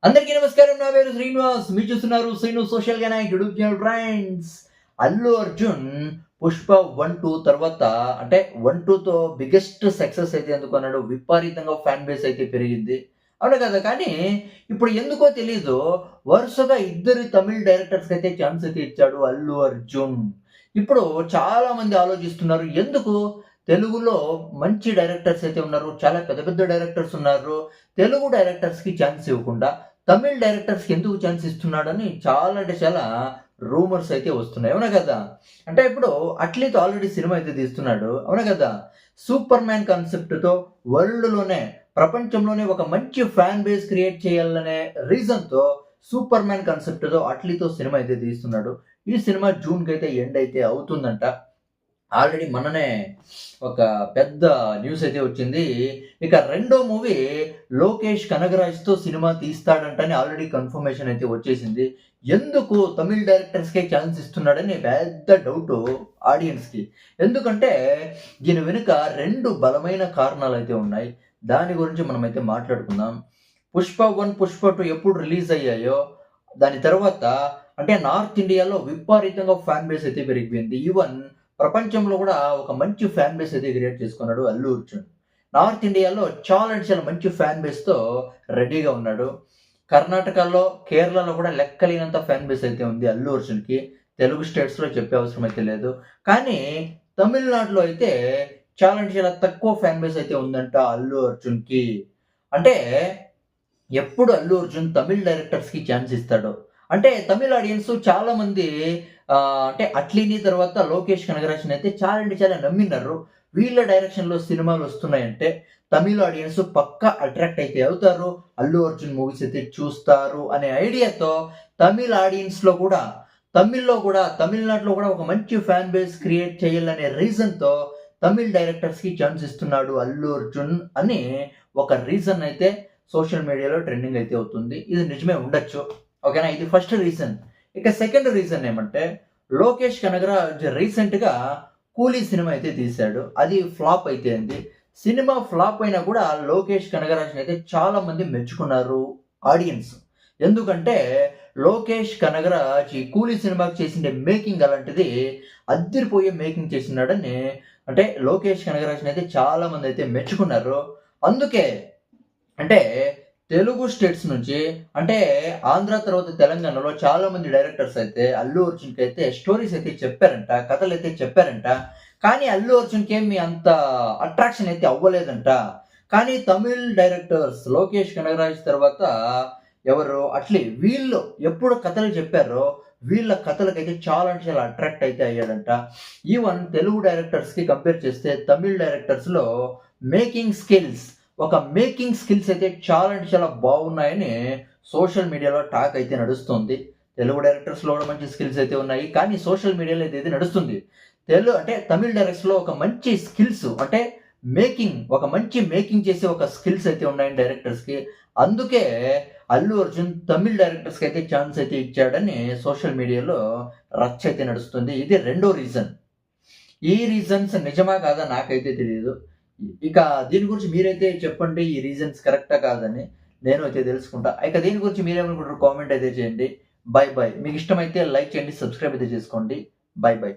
అందరికీ నమస్కారం. నా పేరు శ్రీనివాస్. మీరు చూస్తున్నారు శ్రీను సోషల్ గా YouTube channel. Friends, Allu Arjun Pushpa 1-2 తర్వాత అంటే 1-2తో బిగ్గెస్ట్ సక్సెస్ అయితే అందుకున్నాడు. విపరీతంగా ఫ్యాన్ బేస్ అయితే పెరిగింది. అవును కదా! కానీ ఇప్పుడు ఎందుకో తెలీదు, వరుసగా ఇద్దరు తమిళ్ డైరెక్టర్స్‌కి అయితే ఛాన్స్ అయితే ఇచ్చాడు అల్లు అర్జున్. ఇప్పుడు చాలా మంది ఆలోచిస్తున్నారు, ఎందుకు తెలుగులో మంచి డైరెక్టర్స్ అయితే ఉన్నారు. చాలా పెద్ద పెద్ద డైరెక్టర్స్ ఉన్నారు. తెలుగు డైరెక్టర్స్‌కి ఛాన్స్ ఇవ్వకుండా తమిళ్ డైరెక్టర్స్‌కి ఎందుకు ఛాన్స్ ఇస్తున్నాడని చాలా అంటే చాలా రూమర్స్ అయితే వస్తున్నాయి. అవునా కదా! అంటే ఇప్పుడు అట్లీతో ఆల్రెడీ సినిమా అయితే తీస్తున్నాడు. అవునా కదా! సూపర్ మ్యాన్ కాన్సెప్ట్‌తో వరల్డ్‌లోనే, ప్రపంచంలోనే ఒక మంచి ఫ్యాన్ బేస్ క్రియేట్ చేయాలనే రీజన్‌తో సూపర్ మ్యాన్ కాన్సెప్ట్‌తో అట్లీతో సినిమా అయితే తీస్తున్నాడు. ఈ సినిమా జూన్‌కి అయితే ఎండ్ అయితే అవుతుందంట. ఆల్రెడీ మొన్ననే ఒక పెద్ద న్యూస్ అయితే వచ్చింది. ఇక రెండో మూవీ లోకేష్ కనగరాజ్‌తో సినిమా తీస్తాడంటని ఆల్రెడీ కన్ఫర్మేషన్ అయితే వచ్చేసింది. ఎందుకు తమిళ్ డైరెక్టర్స్‌కే ఛాన్స్ ఇస్తున్నాడని పెద్ద డౌటు ఆడియన్స్‌కి. ఎందుకంటే దీని వెనుక 2 బలమైన కారణాలైతే ఉన్నాయి. దాని గురించి మనమైతే మాట్లాడుకుందాం. 'పుష్ప 1', 'పుష్ప 2' ఎప్పుడు రిలీజ్ అయ్యాయో దాని తర్వాత అంటే నార్త్ ఇండియాలో విపరీతంగా ఫ్యాన్ బేస్ అయితే పెరిగిపోయింది. ఈవెన్ ప్రపంచంలో గూడా ఒక మంచి ఫ్యాన్ బేస్ అయితే క్రియేట్ చేసుకున్నాడు అల్లు అర్జున్. నార్త్ ఇండియాలో చాలా అంటే చాలా మంచి ఫ్యాన్ బేస్‌తో రెడీగా ఉన్నాడు. కర్ణాటకలో, కేరళలో కూడా లెక్కలేనంత ఫ్యాన్ బేస్ అయితే ఉంది అల్లు అర్జున్‌కి. తెలుగు స్టేట్స్‌లో చెప్పే అవసరం అయితే లేదు. కానీ తమిళనాడులో అయితే చాలా అంటే చాలా తక్కువ ఫ్యాన్ బేస్ అయితే ఉందంట అల్లు అర్జున్‌కి. అంటే ఎప్పుడు అల్లు అర్జున్ తమిళ్ డైరెక్టర్స్‌కి ఛాన్స్ ఇస్తాడో. అంటే తమిళ్ ఆడియన్స్ చాలా మంది అంటే 'అట్లీని' తర్వాత 'లోకేష్ కనగరాజ్‌ని' అయితే చాలా అంటే చాలా నమ్మినారు. వీళ్ళ డైరెక్షన్‌లో సినిమాలొస్తున్నాయంటే తమిళ్ ఆడియన్స్ పక్కా అట్రాక్ట్ అయితే అవుతారు. అల్లు అర్జున్ మూవీస్ అయితే చూస్తారు అనే ఐడియాతో తమిళ్ ఆడియన్స్‌లో కూడా, తమిళనాడులో కూడా ఒక మంచి ఫ్యాన్ బేస్ క్రియేట్ చేయాలనే రీజన్‌తో తమిళ్ డైరెక్టర్స్‌కి ఛాన్స్ ఇస్తున్నాడు అల్లు అర్జున్ అని ఒక రీజన్ అయితే సోషల్ మీడియాలో ట్రెండింగ్ అయితే అవుతుంది. ఇది నిజమే ఉండొచ్చు. ఓకేనా? ఇది ఫస్ట్ రీజన్. ఇక సెకండ్ రీజన్ ఏమంటే, లోకేష్ కనగరాజ్ రీసెంట్‌గా 'కూలీ' సినిమా అయితే తీశాడు. అది ఫ్లాప్ అయిపోయింది. సినిమా ఫ్లాప్ అయినా కూడా లోకేష్ కనగరాజ్‌ని అయితే చాలా మంది మెచ్చుకున్నారు ఆడియన్స్. ఎందుకంటే లోకేష్ కనగరాజ్ ఈ 'కూలీ' సినిమాకి చేసిండే మేకింగ్ అలాంటిది అద్దిరిపోయే మేకింగ్ చేసినాడని అంటే లోకేష్ కనగరాజ్‌ని అయితే చాలా మంది అయితే మెచ్చుకున్నారు. అందుకే అంటే తెలుగు స్టేట్స్ నుంచి అంటే ఆంధ్ర తర్వాత తెలంగాణలో చాలా మంది డైరెక్టర్స్ అయితే అల్లు అర్జున్‌కి అయితే స్టోరీస్ అయితే చెప్పారంట. కథలైతే చెప్పారంట. కానీ అల్లు అర్జున్‌కి ఏమి అంత అట్రాక్షన్ అయితే అవ్వలేదంట. కానీ తమిళ్ డైరెక్టర్స్ లోకేష్ కనగరాజ్ తర్వాత ఎవరు అట్లీ వీళ్ళు ఎప్పుడు కథలు చెప్పారో వీళ్ళ కథలకైతే చాలా అంటే చాలా అట్రాక్ట్ అయితే అయ్యాడంట. ఈవెన్ తెలుగు డైరెక్టర్స్‌కి కంపేర్ చేస్తే తమిళ్ డైరెక్టర్స్‌లో మేకింగ్ స్కిల్స్ మేకింగ్ స్కిల్స్ అయితే చాలా అంటే చాలా బాగున్నాయని సోషల్ మీడియాలో టాక్ అయితే నడుస్తుంది. తెలుగు డైరెక్టర్స్‌లో కూడా మంచి స్కిల్స్ అయితే ఉన్నాయి. కానీ సోషల్ మీడియాలో ఇదైతే నడుస్తుంది. అంటే తమిళ్ డైరెక్టర్స్‌లో ఒక మంచి స్కిల్స్ అంటే ఒక మంచి మేకింగ్ చేసే ఒక స్కిల్స్ అయితే ఉన్నాయి డైరెక్టర్స్‌కి. అందుకే అల్లు అర్జున్ తమిళ్ డైరెక్టర్స్‌కి అయితే ఛాన్స్ అయితే ఇచ్చాడని సోషల్ మీడియాలో రచ్చ అయితే నడుస్తుంది. ఇది రెండో రీజన్. ఈ రీజన్స్ నిజమా కాదా నాకైతే తెలీదు. ఇక దీని గురించి మీరైతే చెప్పండి. ఈ రీజన్స్ కరెక్టా కాదని నేను అయితే తెలుసుకుంటా. ఇక దీని గురించి మీరేమనుకుంటారో కామెంట్ అయితే చేయండి. బై. మీకు ఇష్టమైతే లైక్ చేయండి, సబ్స్క్రైబ్ అయితే చేసుకోండి. బై.